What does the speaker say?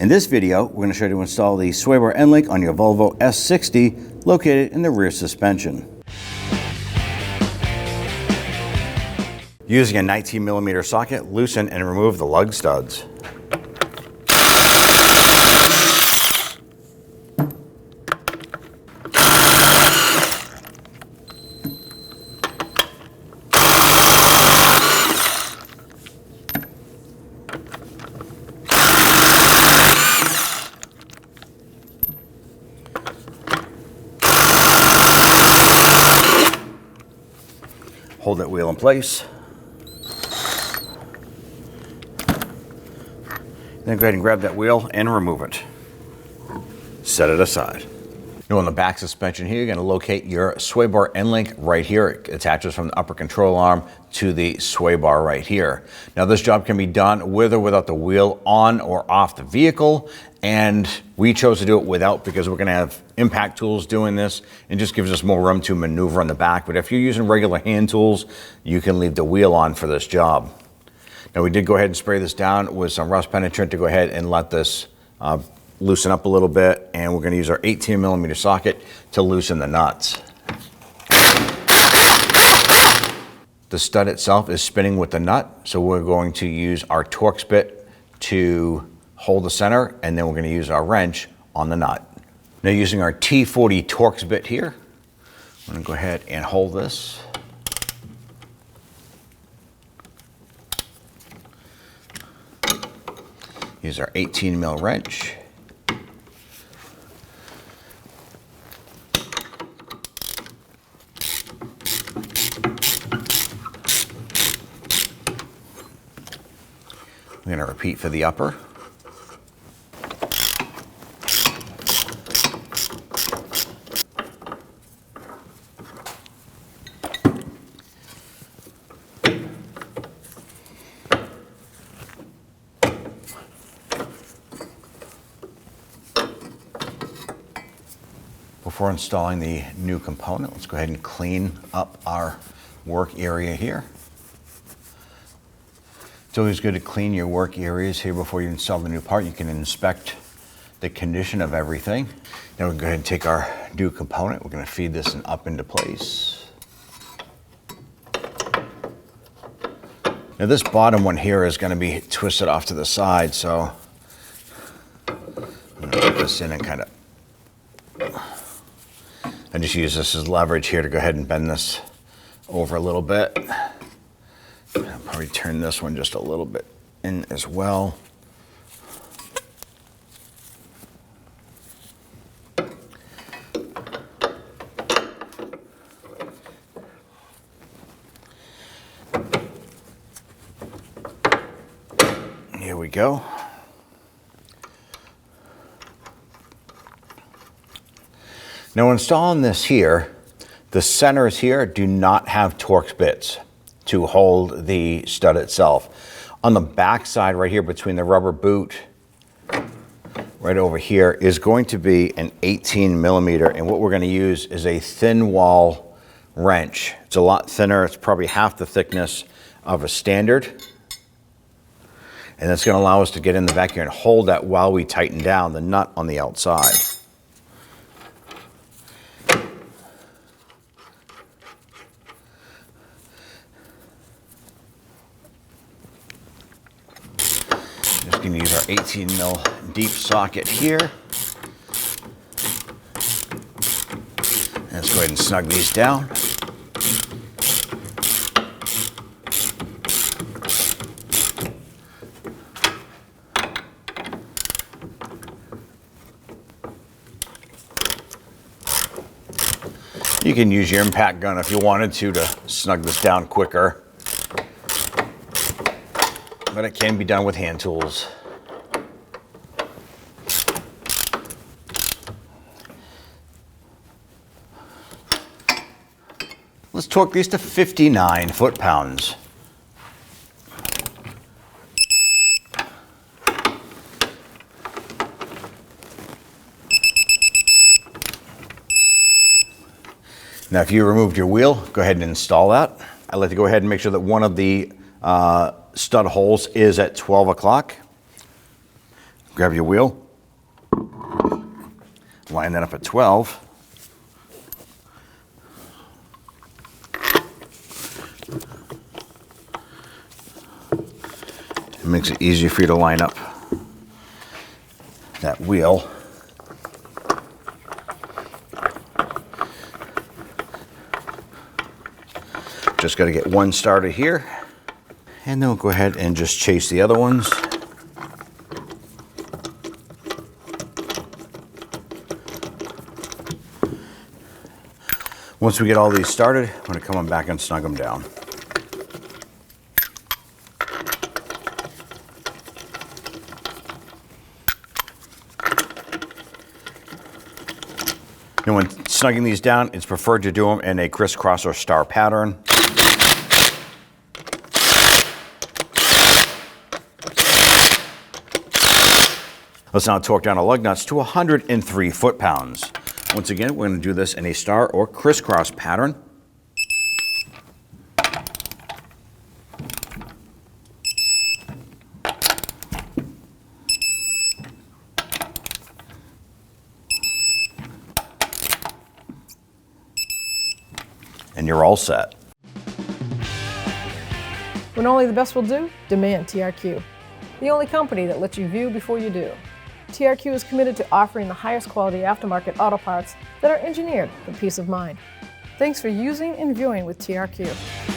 In this video, we're going to show you how to install the sway bar end link on your Volvo S60 located in the rear suspension. Using a 19mm socket, loosen and remove the lug studs. Hold that wheel in place. Then go ahead and grab that wheel and remove it. Set it aside. Now on the back suspension here, you're going to locate your sway bar end link right here. It attaches from the upper control arm to the sway bar right here. Now this job can be done with or without the wheel on or off the vehicle, and we chose to do it without because we're going to have impact tools doing this and just gives us more room to maneuver in the back. But if you're using regular hand tools, you can leave the wheel on for this job. Now we did go ahead and spray this down with some rust penetrant to go ahead and let this loosen up a little bit, and we're going to use our 18mm socket to loosen the nuts. The stud itself is spinning with the nut, so we're going to use our Torx bit to hold the center, and then we're going to use our wrench on the nut. Now using our T40 Torx bit here, I'm going to go ahead and hold this. Use our 18mm wrench. We're going to repeat for the upper. Before installing the new component, let's go ahead and clean up our work area here. It's always good to clean your work areas here before you install the new part. You can inspect the condition of everything. Now we're going to go ahead and take our new component. We're going to feed this up into place. Now this bottom one here is going to be twisted off to the side, so I'm going to put this in and kind of, I just use this as leverage here to go ahead and bend this over a little bit. I'll probably turn this one just a little bit in as well. Here we go. Now installing this here, the centers here do not have Torx bits to hold the stud itself. On the back side right here between the rubber boot right over here is going to be an 18mm, and what we're going to use is a thin wall wrench. It's a lot thinner. It's probably half the thickness of a standard, and that's going to allow us to get in the back here and hold that while we tighten down the nut on the outside. Just going to use our 18mm deep socket here. And let's go ahead and snug these down. You can use your impact gun if you wanted to snug this down quicker, but it can be done with hand tools. Let's torque these to 59 foot-pounds. Now, if you removed your wheel, go ahead and install that. I like to go ahead and make sure that one of the stud holes is at 12 o'clock. Go Grab your wheel, line that up at 12. It makes it easier for you to line up that wheel. Just got to get one started here, and then we'll go ahead and just chase the other ones. Once we get all these started, I'm going to come on back and snug them down. And when snugging these down, it's preferred to do them in a crisscross or star pattern. Let's now torque down our lug nuts to 103 foot-pounds. Once again, we're going to do this in a star or crisscross pattern. And you're all set. When only the best will do, demand TRQ. The only company that lets you view before you do. TRQ is committed to offering the highest quality aftermarket auto parts that are engineered for peace of mind. Thanks for using and viewing with TRQ.